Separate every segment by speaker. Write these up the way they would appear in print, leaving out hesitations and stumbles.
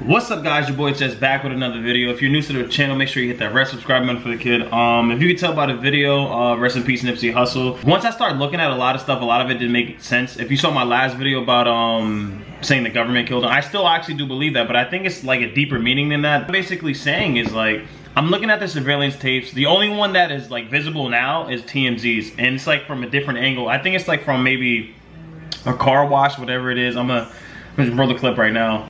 Speaker 1: What's up, guys? Your boy Jess back with another video. If you're new to the channel, make sure you hit that red subscribe button for the kid. If you can tell by the video, rest in peace Nipsey Hussle. Once I started looking at a lot of stuff, a lot of it didn't make sense. If you saw my last video about saying the government killed him, I still actually do believe that, but I think it's like a deeper meaning than that. Basically saying is like, I'm looking at the surveillance tapes. The only one that is like visible now is TMZ's, and it's like from a different angle. I think it's like from maybe a car wash, whatever it is. I'm gonna just roll the clip right now.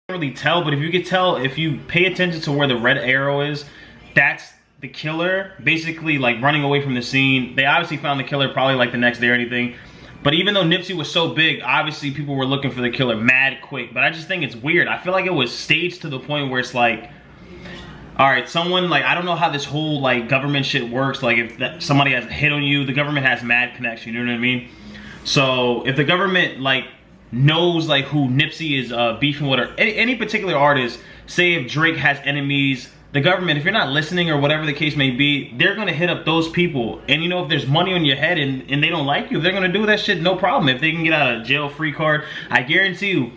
Speaker 1: Really tell, but if you could tell, if you pay attention to where the red arrow is, that's the killer basically like running away from the scene. They obviously found the killer probably like the next day or anything, but even though Nipsey was so big, obviously people were looking for the killer mad quick. But I just think it's weird. I feel like it was staged to the point where it's like, all right, someone like, I don't know how this whole like government shit works. Like if somebody has a hit on you, the government has mad connection, you know what I mean? So if the government like knows like who Nipsey is beefing with, or any particular artist, say if Drake has enemies, the government, if you're not listening or whatever the case may be, they're gonna hit up those people. And you know, if there's money on your head and they don't like you, they're gonna do that shit, no problem. If they can get out of jail free card, I guarantee you,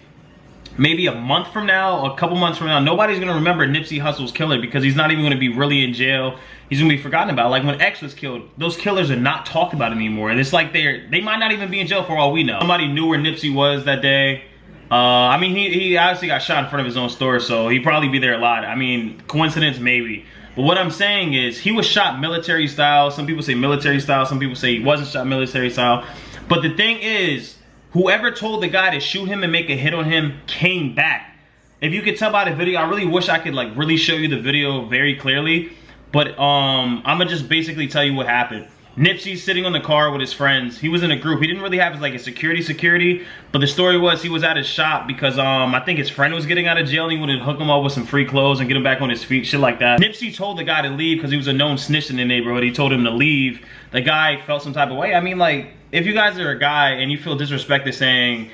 Speaker 1: maybe a month from now, a couple months from now, nobody's gonna remember Nipsey Hussle's killer, because he's not even gonna be really in jail. He's gonna be forgotten about. Like when X was killed, those killers are not talked about anymore. And it's like they might not even be in jail for all we know. Somebody knew where Nipsey was that day. I mean, he obviously got shot in front of his own store, so he'd probably be there a lot. I mean, coincidence maybe. But what I'm saying is, he was shot military style. Some people say military style, some people say he wasn't shot military style. But the thing is, whoever told the guy to shoot him and make a hit on him came back. If you could tell by the video, I really wish I could like really show you the video very clearly. But I'm gonna just basically tell you what happened. Nipsey's sitting on the car with his friends. He was in a group. He didn't really have his like a security, but the story was he was at his shop because I think his friend was getting out of jail and he wanted to hook him up with some free clothes and get him back on his feet, shit like that. Nipsey told the guy to leave because he was a known snitch in the neighborhood. He told him to leave. The guy felt some type of way. I mean, like, if you guys are a guy and you feel disrespected saying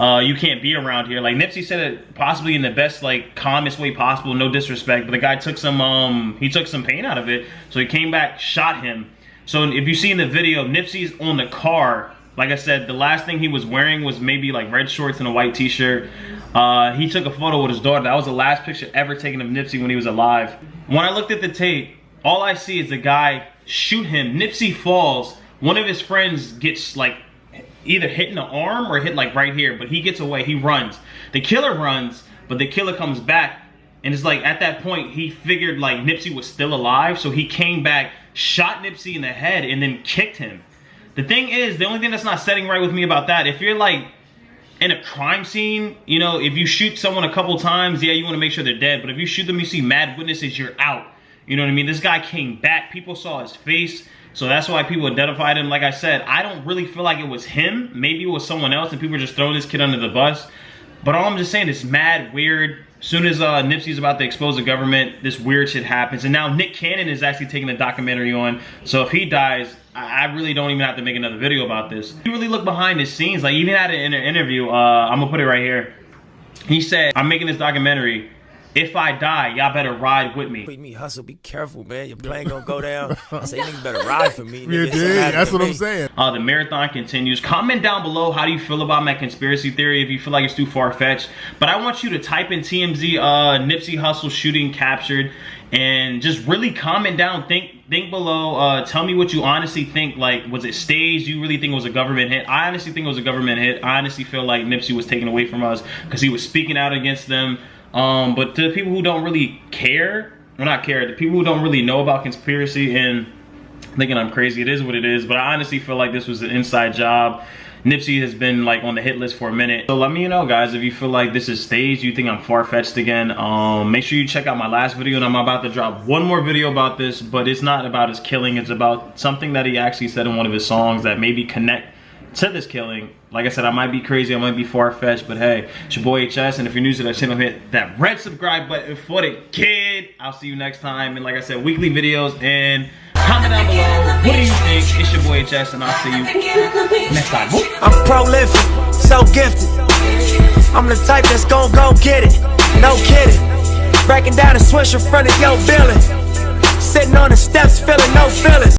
Speaker 1: you can't be around here, like Nipsey said it possibly in the best like calmest way possible, no disrespect, but the guy took some he took some pain out of it, so he came back, shot him. So if you see in the video, Nipsey's on the car. Like I said, the last thing he was wearing was maybe like red shorts and a white t-shirt. He took a photo with his daughter. That was the last picture ever taken of Nipsey when he was alive. When I looked at the tape, all I see is the guy shoot him. Nipsey falls. One of his friends gets like either hit in the arm or hit like right here, but he gets away, he runs. The killer runs, but the killer comes back, and it's like at that point he figured like Nipsey was still alive, so he came back, shot Nipsey in the head, and then kicked him. The thing is, the only thing that's not setting right with me about that, if you're like in a crime scene, you know, if you shoot someone a couple times, yeah, you want to make sure they're dead, but if you shoot them, you see mad witnesses, you're out. You know what I mean? This guy came back, people saw his face, so that's why people identified him. Like I said, I don't really feel like it was him. Maybe it was someone else and people were just throwing this kid under the bus. But all I'm just saying is mad weird. As soon as Nipsey's about to expose the government, this weird shit happens. And now Nick Cannon is actually taking the documentary on. So if he dies, I really don't even have to make another video about this. If you really look behind the scenes, like even at an interview, I'm gonna put it right here. He said, I'm making this documentary. If I die, y'all better ride with me.
Speaker 2: Me, Hustle, be careful, man. Your plane gonna go down. I say, you niggas better ride for me.
Speaker 3: Yeah, that's what I'm saying.
Speaker 1: The marathon continues. Comment down below, how do you feel about my conspiracy theory, if you feel like it's too far-fetched. But I want you to type in TMZ Nipsey Hussle shooting captured, and just really comment down, think below, tell me what you honestly think. Like, was it staged? You really think it was a government hit? I honestly think it was a government hit. I honestly feel like Nipsey was taken away from us because he was speaking out against them. But to the people who don't really care, or not care, the people who don't really know about conspiracy and thinking I'm crazy, it is what it is. But I honestly feel like this was an inside job. Nipsey has been like on the hit list for a minute. So let me know, guys, if you feel like this is staged, you think I'm far-fetched again. Make sure you check out my last video, and I'm about to drop one more video about this, but it's not about his killing. It's about something that he actually said in one of his songs that maybe connect to this killing. Like I said, I might be crazy, I might be far-fetched, but hey, it's your boy HS, and if you're new to the channel, hit that red subscribe button for the kid. I'll see you next time, and like I said, weekly videos, and comment down below, what do you think? It's your boy HS, and I'll see you next time. Woo.
Speaker 2: I'm prolific, so gifted. I'm the type that's gon' go get it, no kidding. Breaking down a swish in front of your building. Sitting on the steps, feeling no feeling.